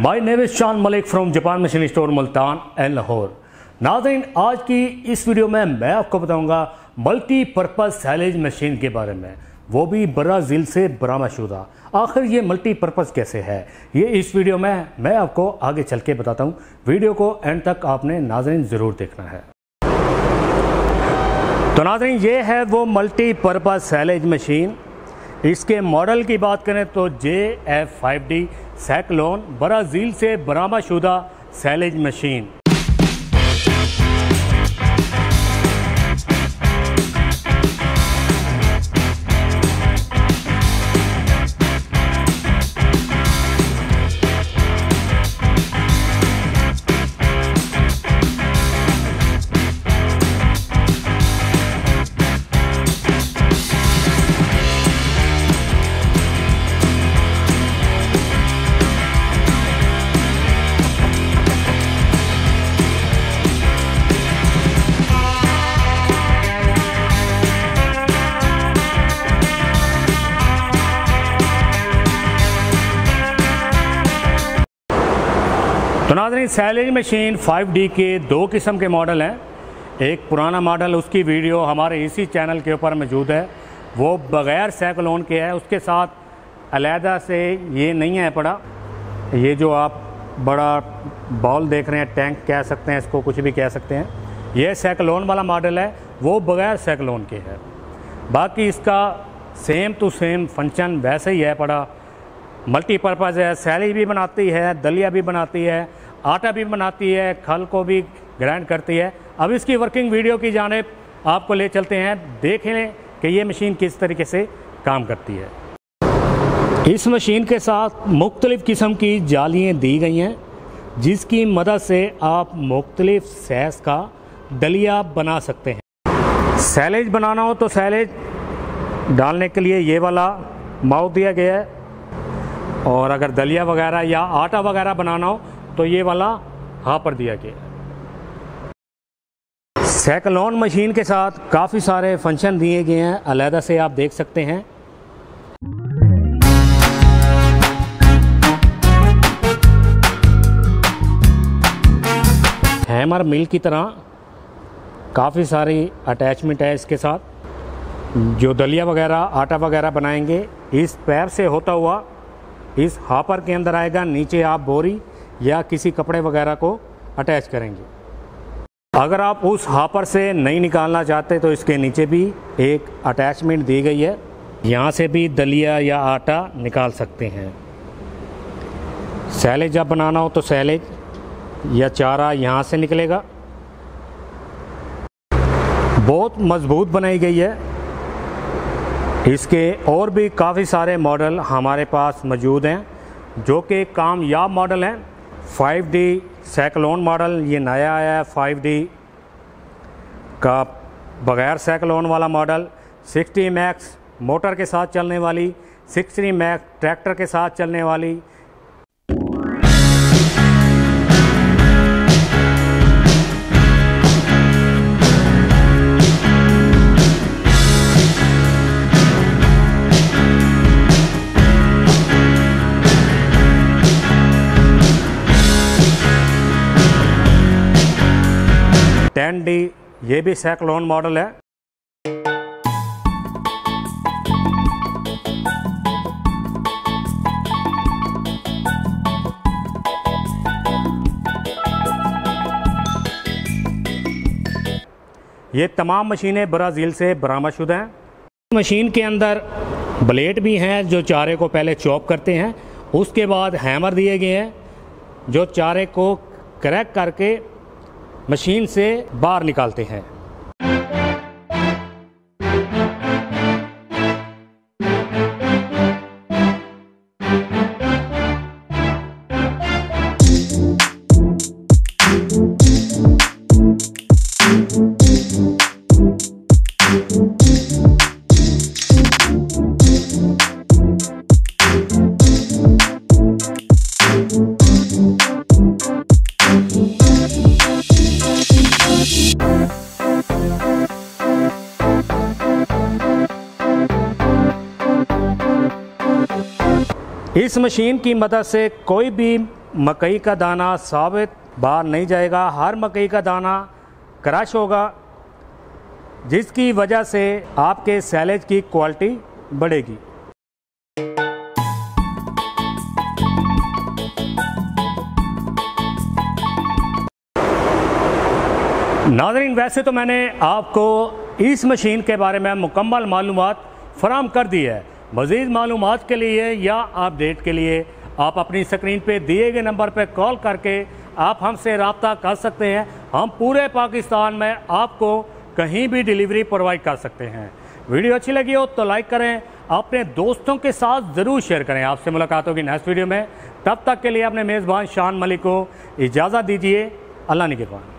My name is शान Malik from Japan machine store Multan and Lahore. नाज़रीन, आज की इस वीडियो में मैं आपको बताऊंगा मल्टीपर्पज़ सैलेज मशीन के बारे में, वो भी ब्राज़ील से बरामदशुदा। आखिर ये मल्टीपर्पज़ कैसे है, ये इस वीडियो में मैं आपको आगे चल के बताता हूँ। वीडियो को एंड तक आपने नाज़रीन ज़रूर देखना है। तो नाज़रीन, ये है वो मल्टीपर्पज़ सैलेज मशीन। इसके मॉडल की बात करें तो JF5D साइक्लोन ब्राज़ील से बरामदशुदा सैलेज मशीन। तो नाज़रीन, सैलेज मशीन 5D के दो किस्म के मॉडल हैं। एक पुराना मॉडल, उसकी वीडियो हमारे इसी चैनल के ऊपर मौजूद है, वो बग़ैर साइक्लोन के है। उसके साथ अलहदा से ये नहीं है पड़ा, ये जो आप बड़ा बॉल देख रहे हैं, टैंक कह सकते हैं इसको, कुछ भी कह सकते हैं, ये साइक्लोन वाला मॉडल है, वो बग़ैर साइक्लोन के है। बाकी इसका सेम टू सेम फंक्शन वैसे ही है पड़ा। मल्टीपर्पज़ है, सैलेज भी बनाती है, दलिया भी बनाती है, आटा भी बनाती है, खल को भी ग्राइंड करती है। अब इसकी वर्किंग वीडियो की जानिब आपको ले चलते हैं, देख लें कि ये मशीन किस तरीके से काम करती है। इस मशीन के साथ मुख्तलिफ़ किस्म की जालियाँ दी गई हैं, जिसकी मदद से आप मुख्तलिफ़ साइज़ का दलिया बना सकते हैं। सैलेज बनाना हो तो सैलेज डालने के लिए ये वाला माउथ दिया गया है, और अगर दलिया वगैरह या आटा वगैरह बनाना हो तो ये वाला हापर दिया गया। साइक्लोन मशीन के साथ काफ़ी सारे फंक्शन दिए गए हैं, अलहदा से आप देख सकते हैं। हैमर मिल की तरह काफ़ी सारी अटैचमेंट है इसके साथ। जो दलिया वगैरह आटा वगैरह बनाएंगे, इस पैर से होता हुआ इस हापर के अंदर आएगा। नीचे आप बोरी या किसी कपड़े वगैरह को अटैच करेंगे। अगर आप उस हापर से नहीं निकालना चाहते तो इसके नीचे भी एक अटैचमेंट दी गई है, यहाँ से भी दलिया या आटा निकाल सकते हैं। सैलेज जब बनाना हो तो सैलेज या चारा यहाँ से निकलेगा। बहुत मजबूत बनाई गई है। इसके और भी काफ़ी सारे मॉडल हमारे पास मौजूद हैं जो कि कामयाब मॉडल हैं। 5D साइक्लोन मॉडल ये नया आया है, 5D का बग़ैर साइक्लोन वाला मॉडल, 60 मैक्स मोटर के साथ चलने वाली, 60 मैक्स ट्रैक्टर के साथ चलने वाली। D ये भी साइक्लोन मॉडल है। ये तमाम मशीनें ब्राज़ील से बरामदशुदा हैं। मशीन के अंदर ब्लेड भी हैं जो चारे को पहले चॉप करते हैं, उसके बाद हैमर दिए गए हैं जो चारे को क्रैक करके मशीन से बाहर निकालते हैं। इस मशीन की मदद से कोई भी मकई का दाना साबित बाहर नहीं जाएगा, हर मकई का दाना क्रश होगा, जिसकी वजह से आपके सैलेज की क्वालिटी बढ़ेगी। नाज़रीन, वैसे तो मैंने आपको इस मशीन के बारे में मुकम्मल मालूमात फराहम कर दी है। मज़ीद मालूमात के लिए या अपडेट के लिए आप अपनी स्क्रीन पे दिए गए नंबर पर कॉल करके आप हमसे रब्ता कर सकते हैं। हम पूरे पाकिस्तान में आपको कहीं भी डिलीवरी प्रोवाइड कर सकते हैं। वीडियो अच्छी लगी हो तो लाइक करें, अपने दोस्तों के साथ ज़रूर शेयर करें। आपसे मुलाकात होगी नेक्स्ट वीडियो में। तब तक के लिए अपने मेज़बान शान मलिक को इजाज़त दीजिए। अल्लाह निगहबान।